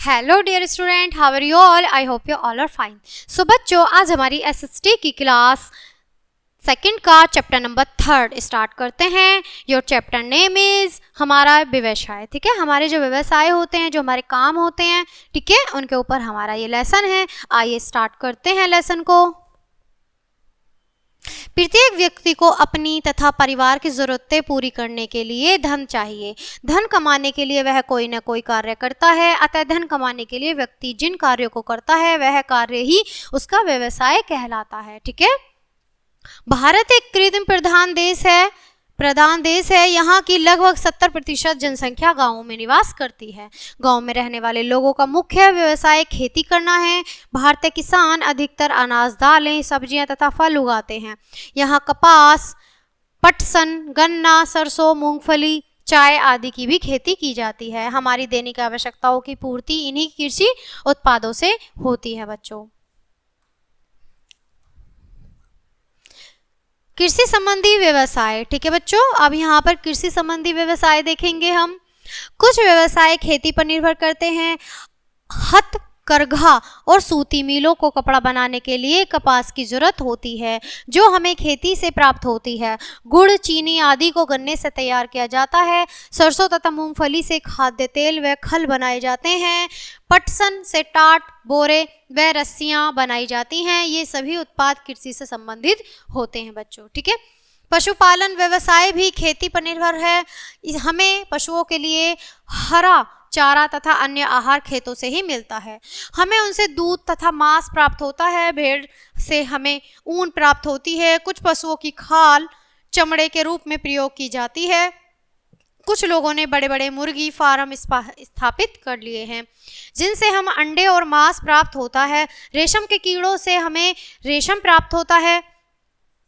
Hello dear student, how are you all? I hope you all are fine. So बच्चों, आज हमारी SST की class second का chapter number 3 start करते हैं। योर चैप्टर नेम इज हमारा व्यवसाय। ठीक है, हमारे जो व्यवसाय होते हैं, जो हमारे काम होते हैं, ठीक है, उनके ऊपर हमारा ये लेसन है। आइए स्टार्ट करते हैं लेसन को। प्रत्येक व्यक्ति को अपनी तथा परिवार की जरूरतें पूरी करने के लिए धन चाहिए। धन कमाने के लिए वह कोई न कोई कार्य करता है, अतः धन कमाने के लिए व्यक्ति जिन कार्यों को करता है वह कार्य ही उसका व्यवसाय कहलाता है। ठीक है, भारत एक कृषि प्रधान देश है। यहाँ की लगभग 70% जनसंख्या गांवों में निवास करती है। गांव में रहने वाले लोगों का मुख्य व्यवसाय खेती करना है। भारतीय किसान अधिकतर अनाज, दालें, सब्जियां तथा फल उगाते हैं। यहाँ कपास, पटसन, गन्ना, सरसों, मूंगफली, चाय आदि की भी खेती की जाती है। हमारी दैनिक आवश्यकताओं की पूर्ति इन्हीं कृषि उत्पादों से होती है। बच्चों, कृषि संबंधी व्यवसाय। ठीक है बच्चों, अब यहाँ पर कृषि संबंधी व्यवसाय देखेंगे हम। कुछ व्यवसाय खेती पर निर्भर करते हैं। हथकरघा और सूती मिलों को कपड़ा बनाने के लिए कपास की जरूरत होती है, जो हमें खेती से प्राप्त होती है। गुड़, चीनी आदि को गन्ने से तैयार किया जाता है। सरसों तथा मूंगफली से खाद्य तेल व खल बनाए जाते हैं। पटसन से टाट, बोरे व रस्सियां बनाई जाती हैं। ये सभी उत्पाद कृषि से संबंधित होते हैं बच्चों। ठीक है, पशुपालन व्यवसाय भी खेती पर निर्भर है। हमें पशुओं के लिए हरा चारा तथा अन्य आहार खेतों से ही मिलता है। हमें उनसे दूध तथा मांस प्राप्त होता है। भेड़ से हमें ऊन प्राप्त होती है। कुछ पशुओं की खाल चमड़े के रूप में प्रयोग की जाती है। कुछ लोगों ने बड़े बड़े मुर्गी फार्म स्थापित कर लिए हैं, जिनसे हम अंडे और मांस प्राप्त होता है। रेशम के कीड़ों से हमें रेशम प्राप्त होता है।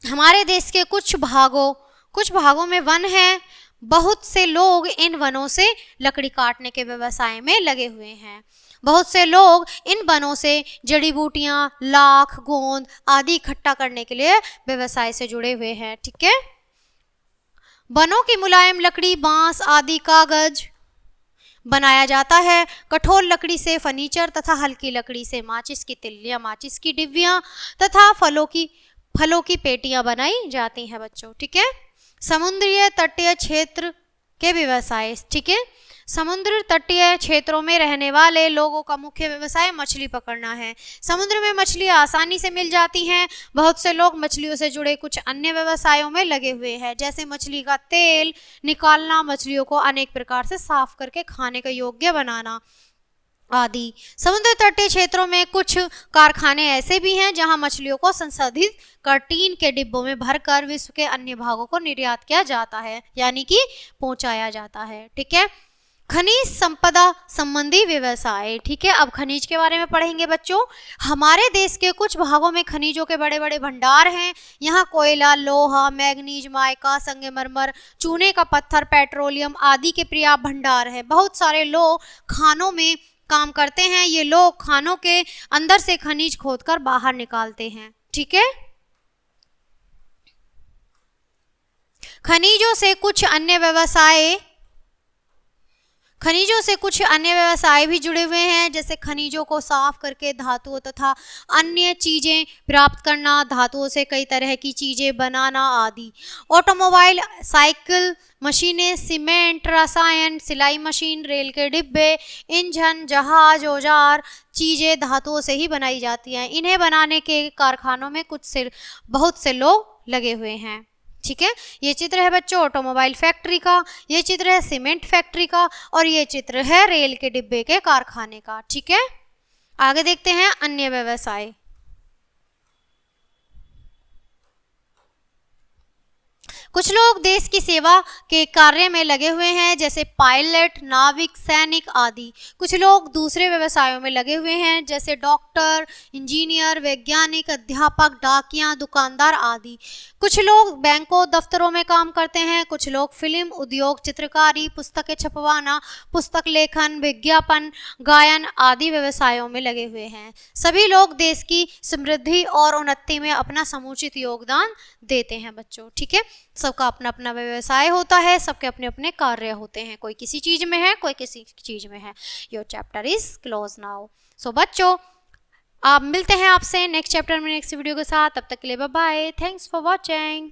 हमारे देश के कुछ भागों में वन हैं। बहुत से लोग इन वनों से लकड़ी काटने के व्यवसाय में लगे हुए हैं। बहुत से लोग इन वनों से जड़ी बूटियां, लाख, गोंद आदि इकट्ठा करने के लिए व्यवसाय से जुड़े हुए हैं। ठीक है, वनों की मुलायम लकड़ी, बांस आदि कागज बनाया जाता है। कठोर लकड़ी से फर्नीचर तथा हल्की लकड़ी से माचिस की तिल्लियां, माचिस की डिब्बियां तथा फलों की पेटियां बनाई जाती हैं बच्चों। ठीक है, समुद्रीय तटीय क्षेत्र के व्यवसाय। ठीक है, समुद्र तटीय क्षेत्रों में रहने वाले लोगों का मुख्य व्यवसाय मछली पकड़ना है। समुद्र में मछलियां आसानी से मिल जाती हैं। बहुत से लोग मछलियों से जुड़े कुछ अन्य व्यवसायों में लगे हुए हैं, जैसे मछली का तेल निकालना, मछलियों को अनेक प्रकार से साफ करके खाने के योग्य बनाना आदि। समुद्र तटीय क्षेत्रों में कुछ कारखाने ऐसे भी हैं जहां मछलियों को संसाधित कर टीन के डिब्बों में भरकर विश्व के अन्य भागों को निर्यात किया जाता है, यानी कि पहुंचाया जाता है। ठीक है, खनिज संपदा संबंधी व्यवसाय। ठीक है, अब खनिज के बारे में पढ़ेंगे बच्चों। हमारे देश के कुछ भागों में खनिजों के बड़े बड़े भंडार हैं। यहाँ कोयला, लोहा, मैग्नीज, माइका, संगमरमर, चूने का पत्थर, पेट्रोलियम आदि के पर्याप्त भंडार है। बहुत सारे लोग खानों में काम करते हैं। ये लोग खानों के अंदर से खनिज खोदकर बाहर निकालते हैं। ठीक है, खनिजों से कुछ अन्य व्यवसाय भी जुड़े हुए हैं, जैसे खनिजों को साफ करके धातुओं तथा अन्य चीजें प्राप्त करना, धातुओं से कई तरह की चीजें बनाना आदि। ऑटोमोबाइल, साइकिल, मशीनें, सीमेंट, रसायन, सिलाई मशीन, रेल के डिब्बे, इंजन, जहाज, औजार चीजें धातुओं से ही बनाई जाती हैं। इन्हें बनाने के कारखानों में बहुत से लोग लगे हुए हैं। ठीक है, ये चित्र है बच्चों ऑटोमोबाइल फैक्ट्री का, ये चित्र है सीमेंट फैक्ट्री का, और ये चित्र है रेल के डिब्बे के कारखाने का। ठीक है, आगे देखते हैं अन्य व्यवसाय। कुछ लोग देश की सेवा के कार्य में लगे हुए हैं, जैसे पायलट, नाविक, सैनिक आदि। कुछ लोग दूसरे व्यवसायों में लगे हुए हैं, जैसे डॉक्टर, इंजीनियर, वैज्ञानिक, अध्यापक, डाकिया, दुकानदार आदि। कुछ लोग बैंकों, दफ्तरों में काम करते हैं। कुछ लोग फिल्म उद्योग, चित्रकारी, पुस्तकें छपवाना, पुस्तक लेखन, विज्ञापन, गायन आदि व्यवसायों में लगे हुए हैं। सभी लोग देश की समृद्धि और उन्नति में अपना समुचित योगदान देते हैं बच्चों। ठीक है, सबका अपना अपना व्यवसाय होता है, सबके अपने अपने कार्य होते हैं, कोई किसी चीज़ में है, कोई किसी चीज़ में है। Your chapter is close now. So बच्चों, आप मिलते हैं आपसे नेक्स्ट चैप्टर में नेक्स्ट वीडियो के साथ। तब तक के लिए bye bye. Thanks for watching.